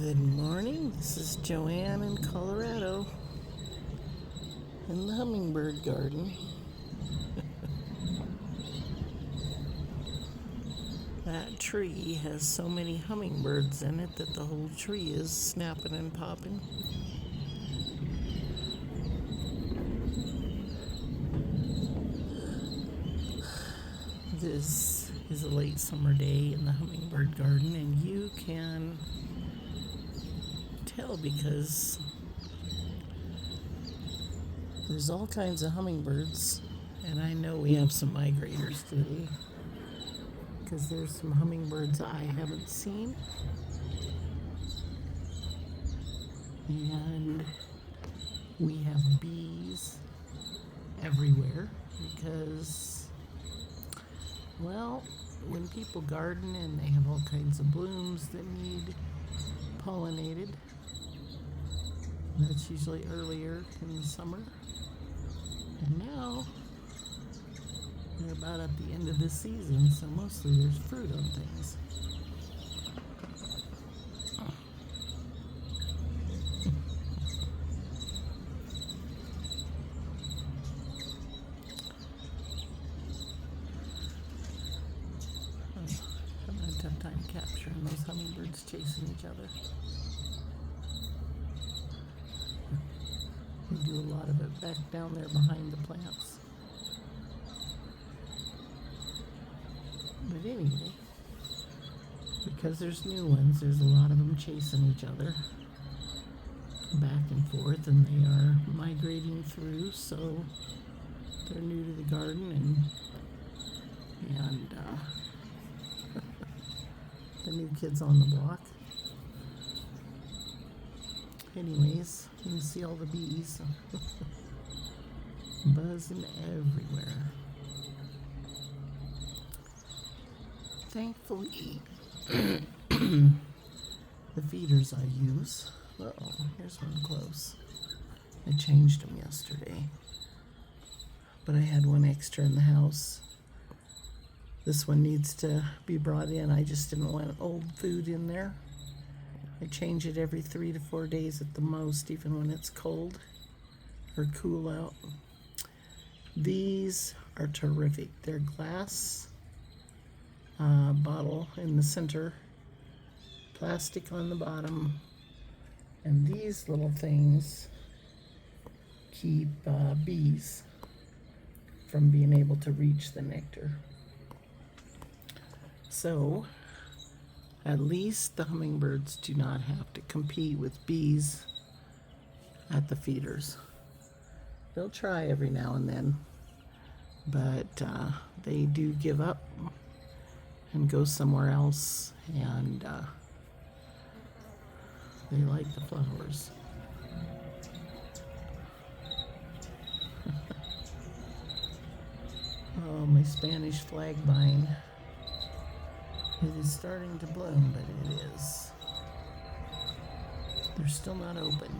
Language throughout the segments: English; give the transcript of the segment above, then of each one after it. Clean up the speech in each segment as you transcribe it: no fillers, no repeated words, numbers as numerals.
Good morning. This is Joanne in Colorado in the hummingbird garden. That tree has so many hummingbirds in it that the whole tree is snapping and popping. This is a late summer day in the hummingbird garden, and you can tell because there's all kinds of hummingbirds, and I know we have some migrators today because there's some hummingbirds I haven't seen. And we have bees everywhere because, well, when people garden and they have all kinds of blooms that need pollinated, that's usually earlier in the summer. And now we're about at the end of the season, so mostly there's fruit on things. I'm having a tough time capturing those hummingbirds chasing each other. We do a lot of it back down there behind the plants. But anyway, because there's new ones, there's a lot of them chasing each other back and forth, and they are migrating through, so they're new to the garden, and the new kids on the block. Anyways, you can see all the bees buzzing everywhere. Thankfully, the feeders I use, here's one close. I changed them yesterday, but I had one extra in the house. This one needs to be brought in. I just didn't want old food in there. I change it every 3 to 4 days at the most, even when it's cold or cool out. These are terrific. They're glass bottle in the center, plastic on the bottom, and these little things keep bees from being able to reach the nectar. So at least the hummingbirds do not have to compete with bees at the feeders. They'll try every now and then, but they do give up and go somewhere else, and they like the flowers. Oh, my Spanish flag vine. It is starting to bloom, but it is. They're still not open,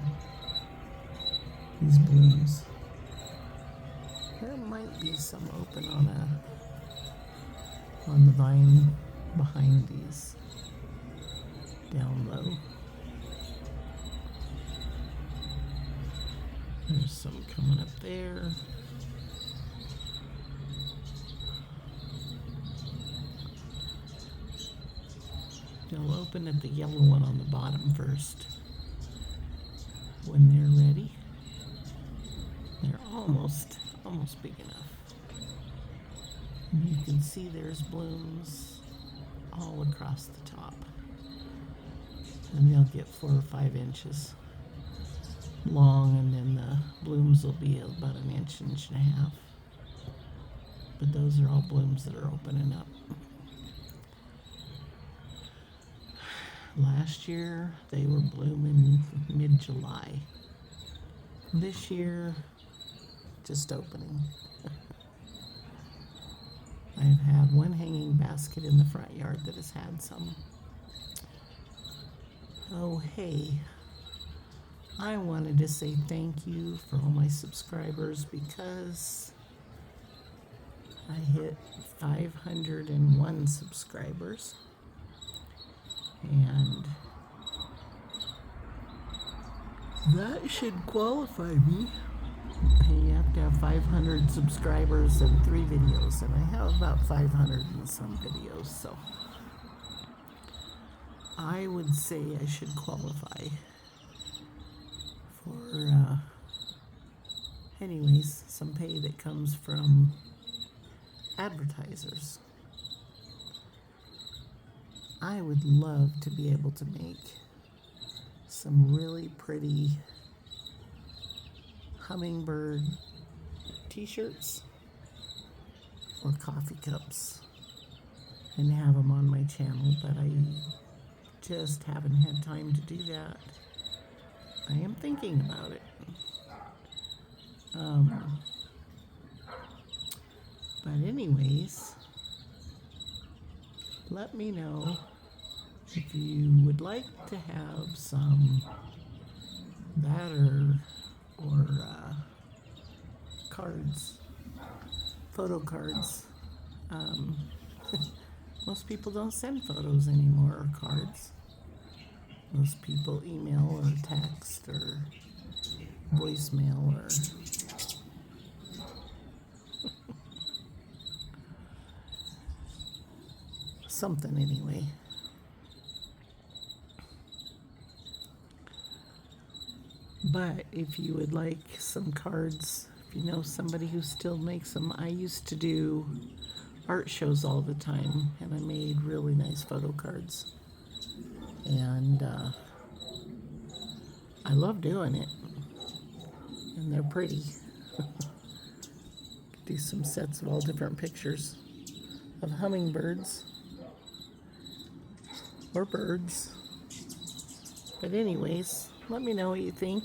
these blooms. There might be some open on the vine behind these, down low. There's some coming up there. They'll open at the yellow one on the bottom first. When they're ready, they're almost big enough. And you can see there's blooms all across the top. And they'll get 4 or 5 inches long, and then the blooms will be about an inch and a half. But those are all blooms that are opening up. Last year, they were blooming mid-July. This year, just opening. I've had one hanging basket in the front yard that has had some. Oh, hey. I wanted to say thank you for all my subscribers because I hit 501 subscribers. And That should qualify me. You have to have 500 subscribers and 3 videos, and I have about 500 and some videos, so I would say I should qualify for, anyways, some pay that comes from advertisers. I would love to be able to make some really pretty hummingbird t-shirts or coffee cups and have them on my channel, but I just haven't had time to do that. I am thinking about it. But anyways, let me know if you would like to have some batter or cards, photo cards. Most people don't send photos anymore or cards. Most people email or text or voicemail or something anyway. But if you would like some cards, if you know somebody who still makes them, I used to do art shows all the time, and I made really nice photo cards. And I love doing it. And they're pretty. Do some sets of all different pictures of hummingbirds or birds. But anyways, let me know what you think.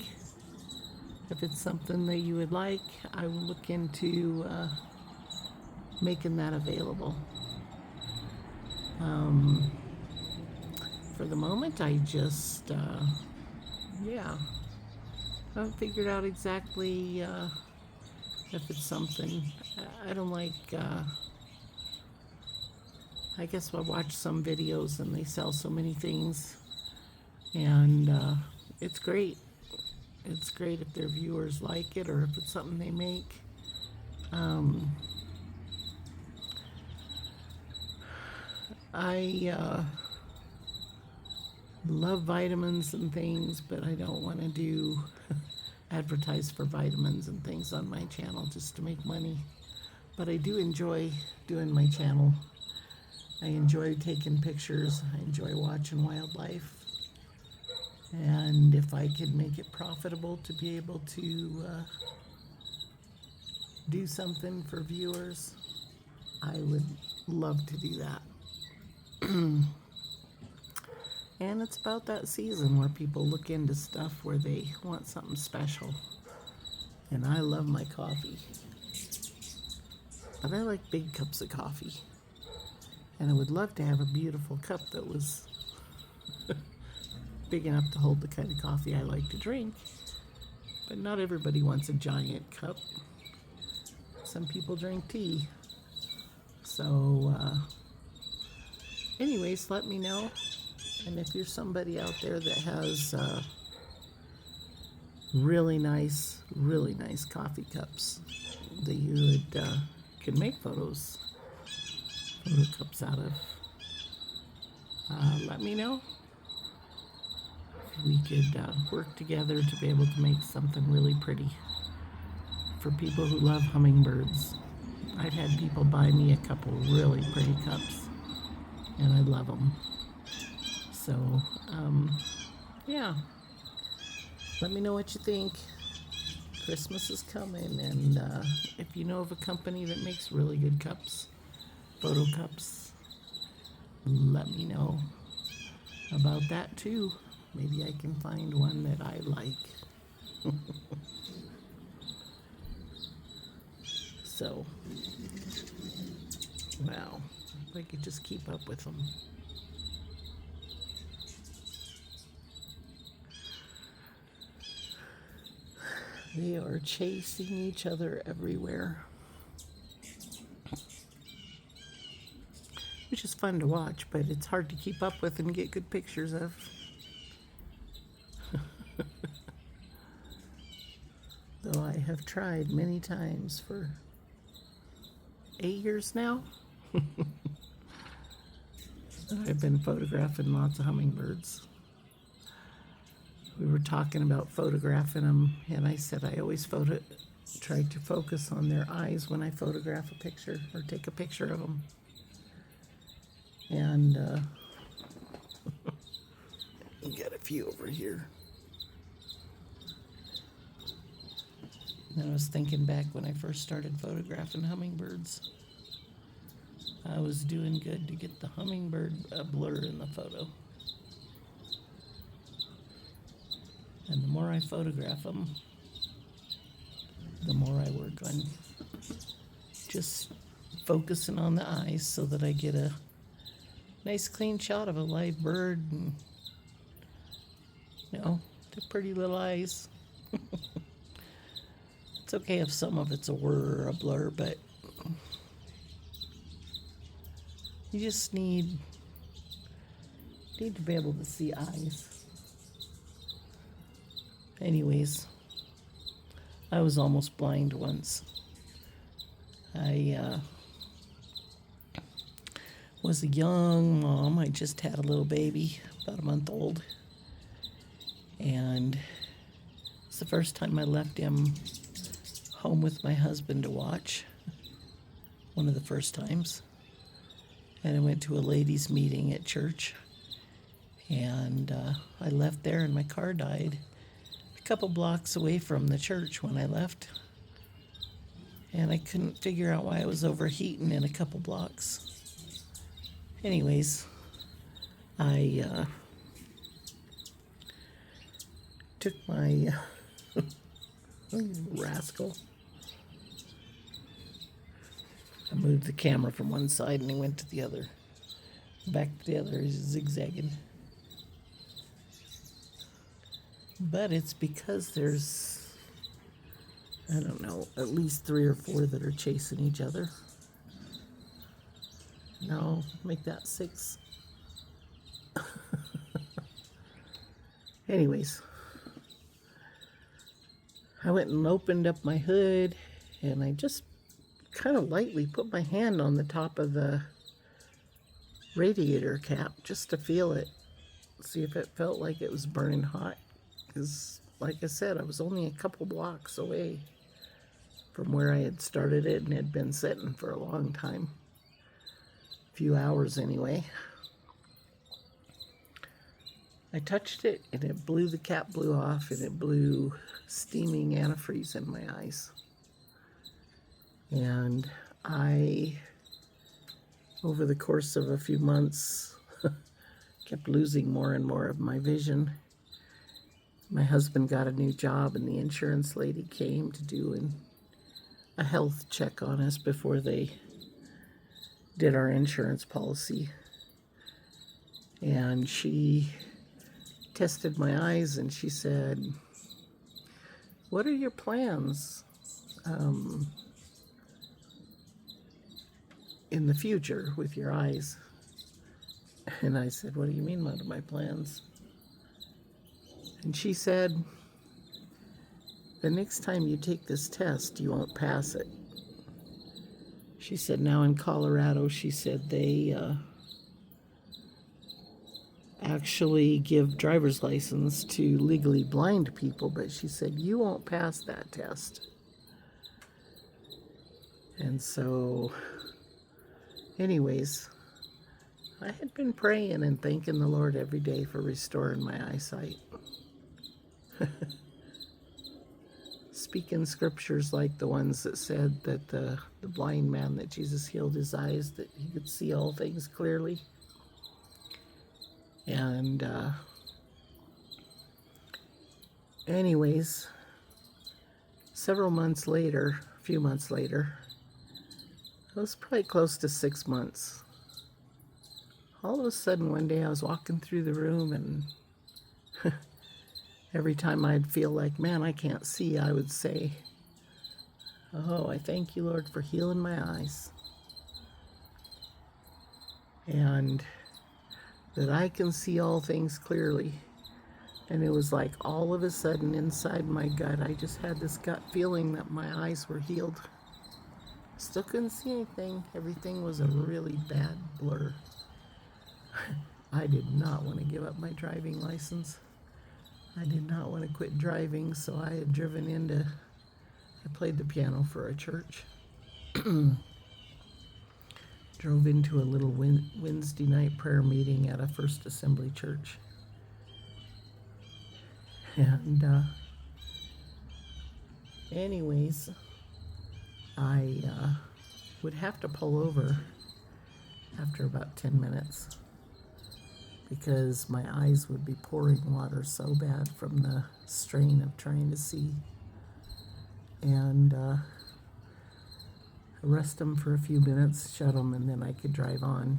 If it's something that you would like, I will look into making that available. For the moment, I just, I haven't figured out exactly if it's something. I don't like, I guess I watch some videos and they sell so many things, and it's great. It's great if their viewers like it or if it's something they make. I love vitamins and things, but I don't want to do advertise for vitamins and things on my channel just to make money. But I do enjoy doing my channel. I enjoy taking pictures. I enjoy watching wildlife. And if I could make it profitable to be able to do something for viewers, I would love to do that. And it's about that season where people look into stuff where they want something special. And I love my coffee. But I like big cups of coffee. And I would love to have a beautiful cup that was big enough to hold the kind of coffee I like to drink. But not everybody wants a giant cup. Some people drink tea. So, anyways, let me know. And if you're somebody out there that has really nice coffee cups that you would can make photo cups out of, let me know. We could work together to be able to make something really pretty for people who love hummingbirds. I've had people buy me a couple really pretty cups, and I love them. So, yeah. Let me know what you think. Christmas is coming, and if you know of a company that makes really good cups, photo cups, let me know about that too. Maybe I can find one that I like. So, wow, if I could just keep up with them. They are chasing each other everywhere, which is fun to watch, but it's hard to keep up with and get good pictures of. So I have tried many times for 8 years now. I've been photographing lots of hummingbirds. We were talking about photographing them, and I said I always try to focus on their eyes when I photograph a picture or take a picture of them. And we got a few over here. And I was thinking back when I first started photographing hummingbirds. I was doing good to get the hummingbird blur in the photo. And the more I photograph them, the more I work on just focusing on the eyes so that I get a nice clean shot of a live bird and, the pretty little eyes. It's okay if some of it's a whir or a blur, but you just need to be able to see eyes. Anyways, I was almost blind once. I was a young mom. I just had a little baby, about a month old. And it's the first time I left him home with my husband to watch. One of the first times. And I went to a ladies' meeting at church. And I left there and my car died a couple blocks away from the church when I left. And I couldn't figure out why it was overheating in a couple blocks. Anyways, I took my rascal. I moved the camera from one side and he went to the other. Back to the other, he's zigzagging. But it's because there's, I don't know, at least 3 or 4 that are chasing each other. No, make that 6. Anyways, I went and opened up my hood and I just kind of lightly put my hand on the top of the radiator cap just to feel it, see if it felt like it was burning hot. Because, like I said, I was only a couple blocks away from where I had started it and had been sitting for a long time. A few hours anyway. I touched it and the cap blew off and it blew steaming antifreeze in my eyes. And I, over the course of a few months, kept losing more and more of my vision. My husband got a new job and the insurance lady came to do a health check on us before they did our insurance policy. And she tested my eyes and she said, "What are your plans in the future with your eyes?" And I said, "What do you mean, what are my plans?" And she said, "The next time you take this test, you won't pass it." She said, now in Colorado, she said they actually give driver's license to legally blind people, but she said, you won't pass that test. And so, anyways, I had been praying and thanking the Lord every day for restoring my eyesight. Speaking scriptures like the ones that said that the blind man, that Jesus healed his eyes, that he could see all things clearly. And anyways, several months later, a few months later, it was probably close to 6 months. All of a sudden one day I was walking through the room and every time I'd feel like, man, I can't see, I would say, "Oh, I thank you, Lord, for healing my eyes. And that I can see all things clearly. And it was like all of a sudden inside my gut, I just had this gut feeling that my eyes were healed. Still couldn't see anything. Everything was a really bad blur. I did not want to give up my driving license. I did not want to quit driving, so I had driven I played the piano for a church. Drove into a little Wednesday night prayer meeting at a First Assembly church. And anyways, I would have to pull over after about 10 minutes because my eyes would be pouring water so bad from the strain of trying to see. And arrest them for a few minutes, shut them, and then I could drive on.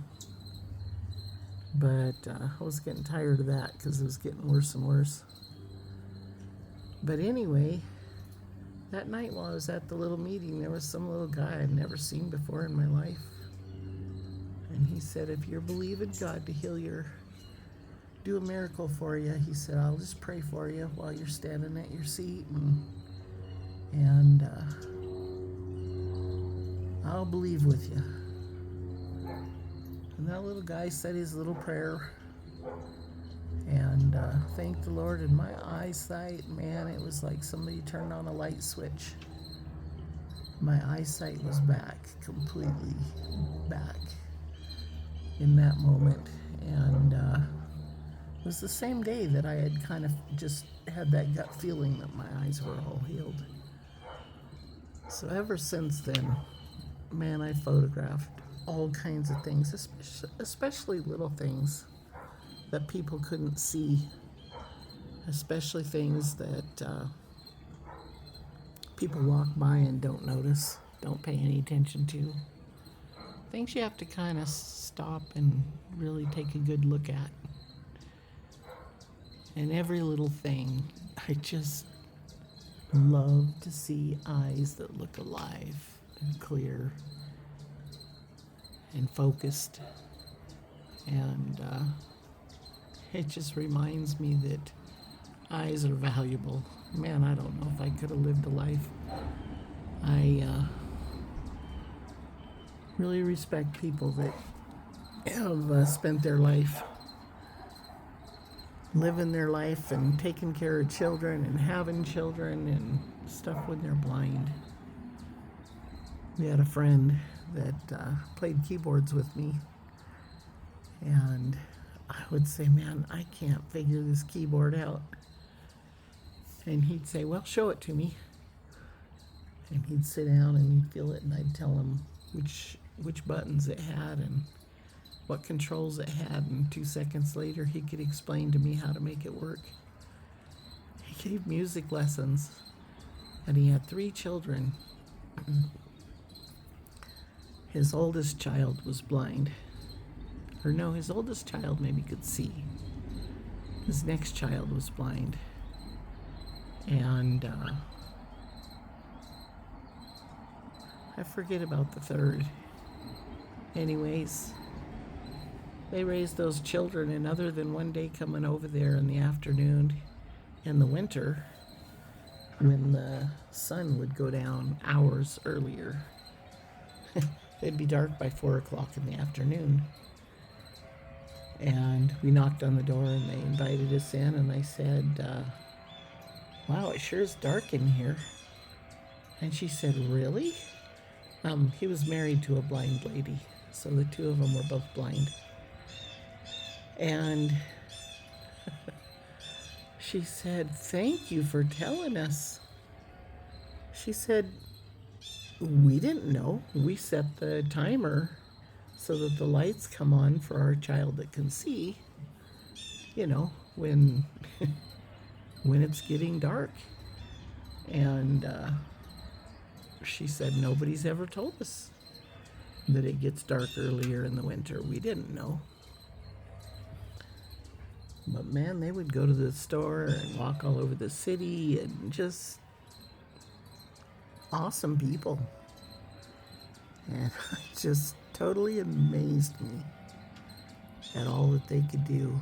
But I was getting tired of that because it was getting worse and worse. But anyway, that night while I was at the little meeting, there was some little guy I'd never seen before in my life. And he said, if you're believing God to do a miracle for you, he said, I'll just pray for you while you're standing at your seat. And I'll believe with you. And that little guy said his little prayer and thanked the Lord. And my eyesight, man, it was like somebody turned on a light switch. My eyesight was back, completely back in that moment. And it was the same day that I had kind of just had that gut feeling that my eyes were all healed. So ever since then, man, I photographed all kinds of things, especially little things that people couldn't see, especially things that people walk by and don't notice, don't pay any attention to. Things you have to kind of stop and really take a good look at. And every little thing, I just love to see eyes that look alive and clear and focused. And it just reminds me that eyes are valuable. Man, I don't know if I could have lived a life. I really respect people that have spent their life living their life and taking care of children and having children and stuff when they're blind. We had a friend that played keyboards with me, and I would say, man, I can't figure this keyboard out. And he'd say, well, show it to me. And he'd sit down and he'd feel it, and I'd tell him which buttons it had and what controls it had, and 2 seconds later he could explain to me how to make it work. He gave music lessons, and he had 3 children. His oldest child was blind. Or no, his oldest child maybe could see. His next child was blind. And I forget about the third. Anyways, they raised those children, and other than one day coming over there in the afternoon in the winter when the sun would go down hours earlier, it'd be dark by 4 o'clock in the afternoon. And we knocked on the door and they invited us in, and I said, wow, it sure is dark in here. And she said, really? He was married to a blind lady, so the two of them were both blind. And she said, thank you for telling us. She said, we didn't know. We set the timer so that the lights come on for our child that can see, when when it's getting dark. And she said, nobody's ever told us that it gets dark earlier in the winter. We didn't know. But man, they would go to the store and walk all over the city, and just awesome people. And it just totally amazed me at all that they could do.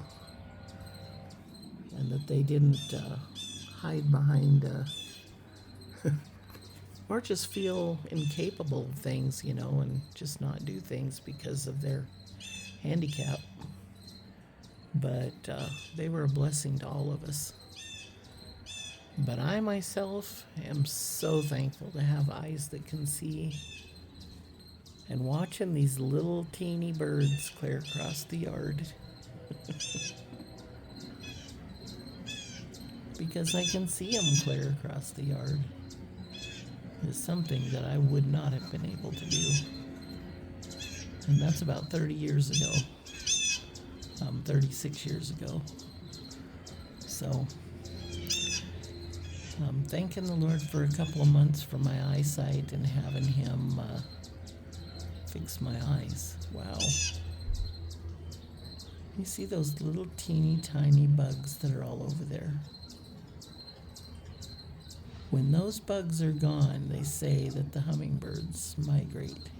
and that they didn't hide behind or just feel incapable of things, and just not do things because of their handicap. But they were a blessing to all of us. But I myself am so thankful to have eyes that can see. And watching these little teeny birds clear across the yard. Because I can see them clear across the yard is something that I would not have been able to do. And that's about 30 years ago. 36 years ago. So, I'm thanking the Lord for a couple of months for my eyesight and having Him fix my eyes. Wow. You see those little teeny tiny bugs that are all over there? When those bugs are gone, they say that the hummingbirds migrate.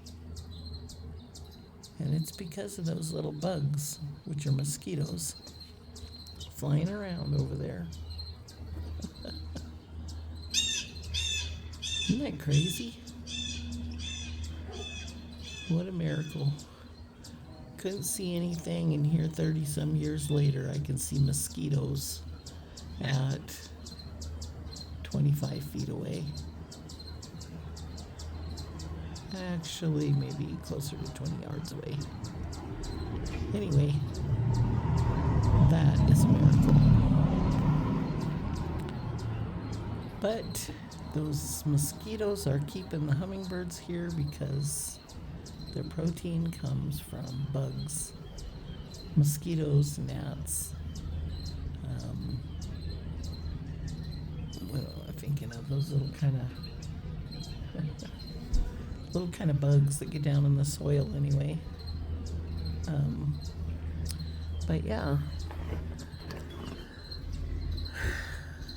And it's because of those little bugs, which are mosquitoes, flying around over there. Isn't that crazy? What a miracle. Couldn't see anything, and here 30 some years later I can see mosquitoes at 25 feet away. Actually, maybe closer to 20 yards away. Anyway, that is a miracle. But those mosquitoes are keeping the hummingbirds here because their protein comes from bugs, mosquitoes, gnats. What am I thinking of? Those little kind of bugs that get down in the soil anyway. But yeah,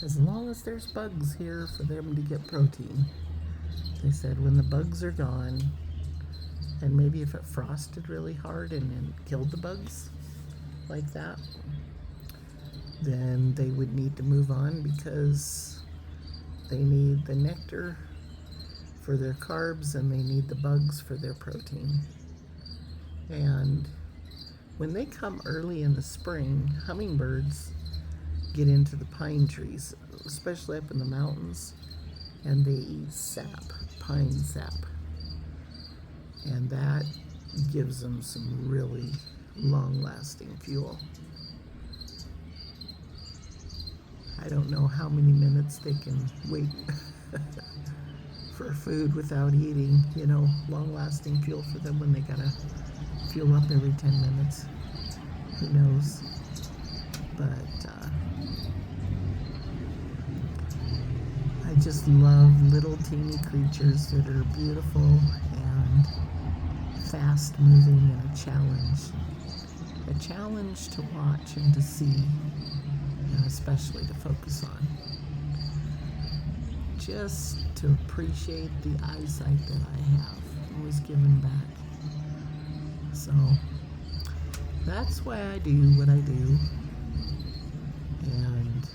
as long as there's bugs here for them to get protein. They said when the bugs are gone, and maybe if it frosted really hard and killed the bugs like that, then they would need to move on because they need the nectar for their carbs and they need the bugs for their protein. And when they come early in the spring, hummingbirds get into the pine trees, especially up in the mountains, and they eat sap, pine sap. And that gives them some really long-lasting fuel. I don't know how many minutes they can wait for food without eating, long-lasting fuel for them when they gotta fuel up every 10 minutes. Who knows? But I just love little teeny creatures that are beautiful and fast moving and a challenge to watch and to see, and especially to focus on, just to appreciate the eyesight that I have and was given back. So that's why I do what I do, and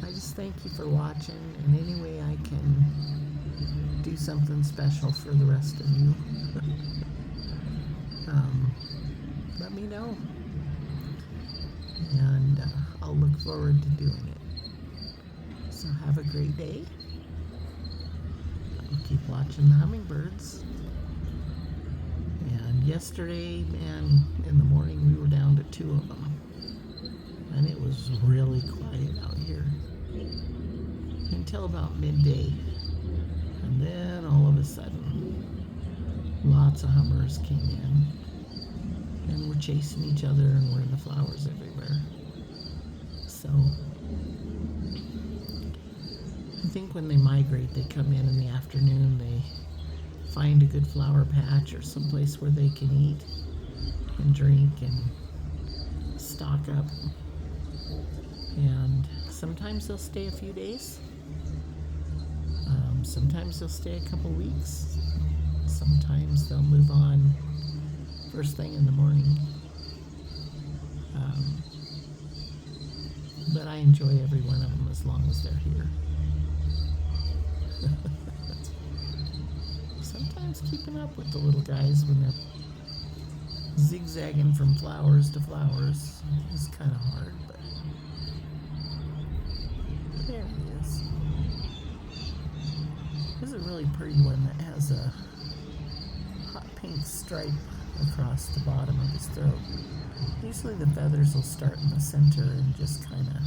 I just thank you for watching, and any way I can do something special for the rest of you, let me know, and I'll look forward to doing it. So have a great day. I'll keep watching the hummingbirds. And yesterday, man, in the morning we were down to 2 of them, and it was really quiet out here until about midday, and then all of a sudden lots of hummers came in, and we're chasing each other, and we're in the flowers everywhere. So I think when they migrate, they come in the afternoon, they find a good flower patch or someplace where they can eat and drink and stock up. And sometimes they'll stay a few days. Sometimes they'll stay a couple weeks. Sometimes they'll move on first thing in the morning. But I enjoy every one of them as long as they're here. Sometimes keeping up with the little guys when they're zigzagging from flowers to flowers is kind of hard, but there he is. There's a really pretty one that has a hot pink stripe across the bottom of his throat. Usually the feathers will start in the center and just kind of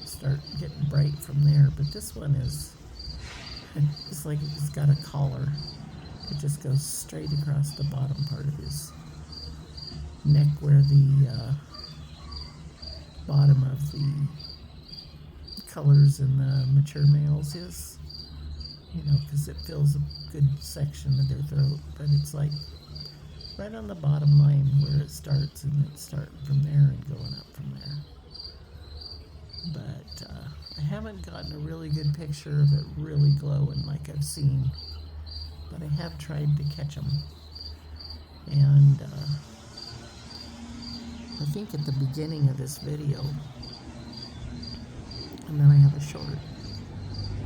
start getting bright from there, but this one is, it's like it's got a collar. It just goes straight across the bottom part of his neck where the bottom of the colors in the mature males is, because it fills a good section of their throat, but it's like right on the bottom line where it starts, and it's starting from there and going up from there. But I haven't gotten a really good picture of it really glowing like I've seen, but I have tried to catch them. And I think at the beginning of this video, and then I have a short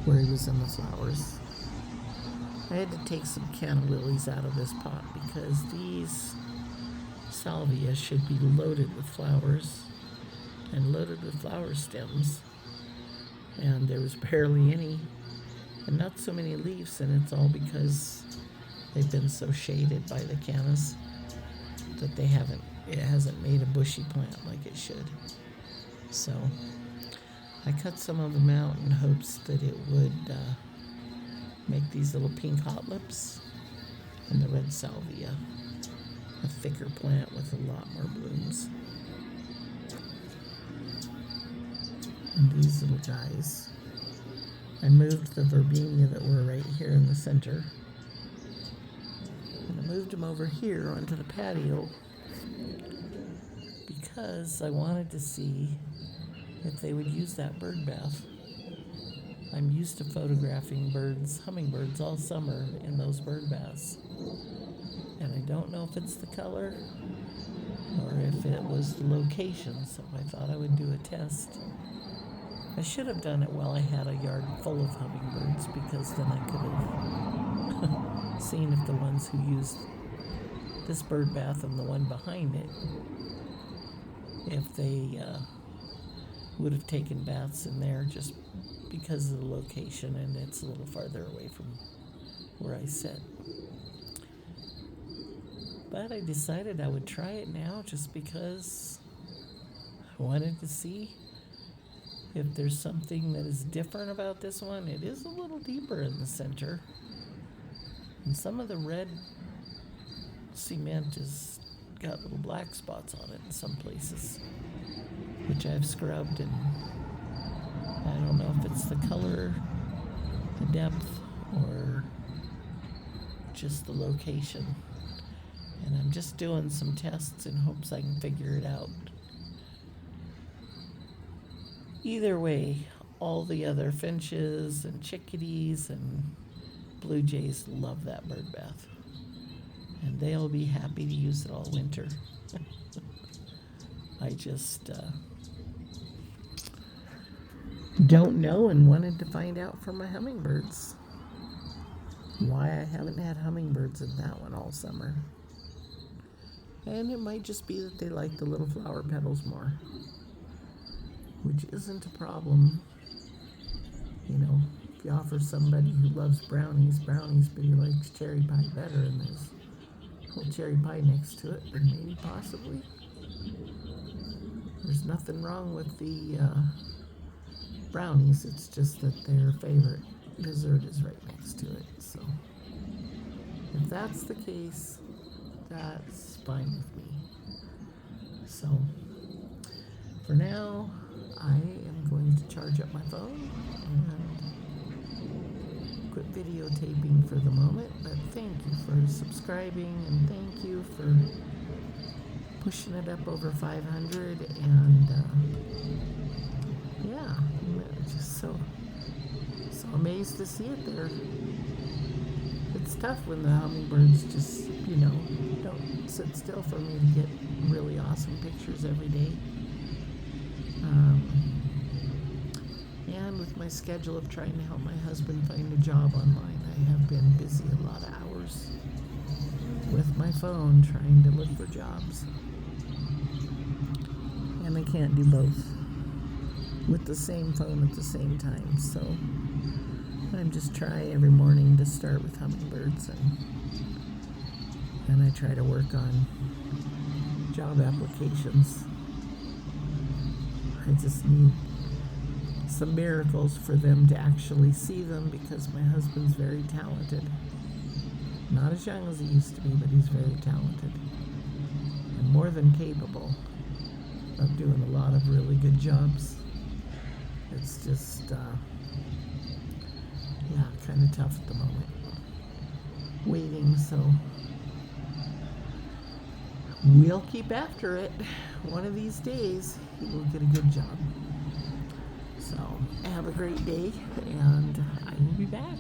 where he was in the flowers, I had to take some canna lilies out of this pot because these salvia should be loaded with flowers and loaded with flower stems, and there was barely any and not so many leaves, and it's all because they've been so shaded by the cannas that it hasn't made a bushy plant like it should. So I cut some of them out in hopes that it would make these little pink hot lips and the red salvia a thicker plant with a lot more blooms. And these little guys, I moved the verbena that were right here in the center, and I moved them over here onto the patio because I wanted to see if they would use that bird bath. I'm used to photographing hummingbirds all summer in those bird baths, and I don't know if it's the color or if it was the location, so I thought I would do a test. I should have done it while I had a yard full of hummingbirds, because then I could have seen if the ones who used this bird bath and the one behind it, if they would have taken baths in there just because of the location, and it's a little farther away from where I sit. But I decided I would try it now just because I wanted to see if there's something that is different about this one. It is a little deeper in the center, and some of the red cement has got little black spots on it in some places, which I've scrubbed, and I don't know if it's the color, the depth, or just the location. And I'm just doing some tests in hopes I can figure it out. Either way, all the other finches and chickadees and blue jays love that bird bath, and they'll be happy to use it all winter. I just don't know, and wanted to find out from my hummingbirds why I haven't had hummingbirds in that one all summer. And it might just be that they like the little flower petals more, which isn't a problem. If you offer somebody who loves brownies, but he likes cherry pie better, and there's a little cherry pie next to it, then maybe possibly. There's nothing wrong with the brownies, it's just that their favorite dessert is right next to it. So if that's the case, that's fine with me. So for now, I am going to charge up my phone and quit videotaping for the moment, but thank you for subscribing, and thank you for pushing it up over 500, and yeah, I'm just so amazed to see it there. It's tough when the hummingbirds just, don't sit still for me to get really awesome pictures every day. Um, and with my schedule of trying to help my husband find a job online, I have been busy a lot of hours with my phone trying to look for jobs. And I can't do both with the same phone at the same time. So I'm just try every morning to start with Hummingbirds, and I try to work on job applications. I just need some miracles for them to actually see them, because my husband's very talented. Not as young as he used to be, but he's very talented and more than capable of doing a lot of really good jobs. It's just, kind of tough at the moment. Waiting, so we'll keep after it. One of these days, he will get a good job. So, have a great day, and I will be back.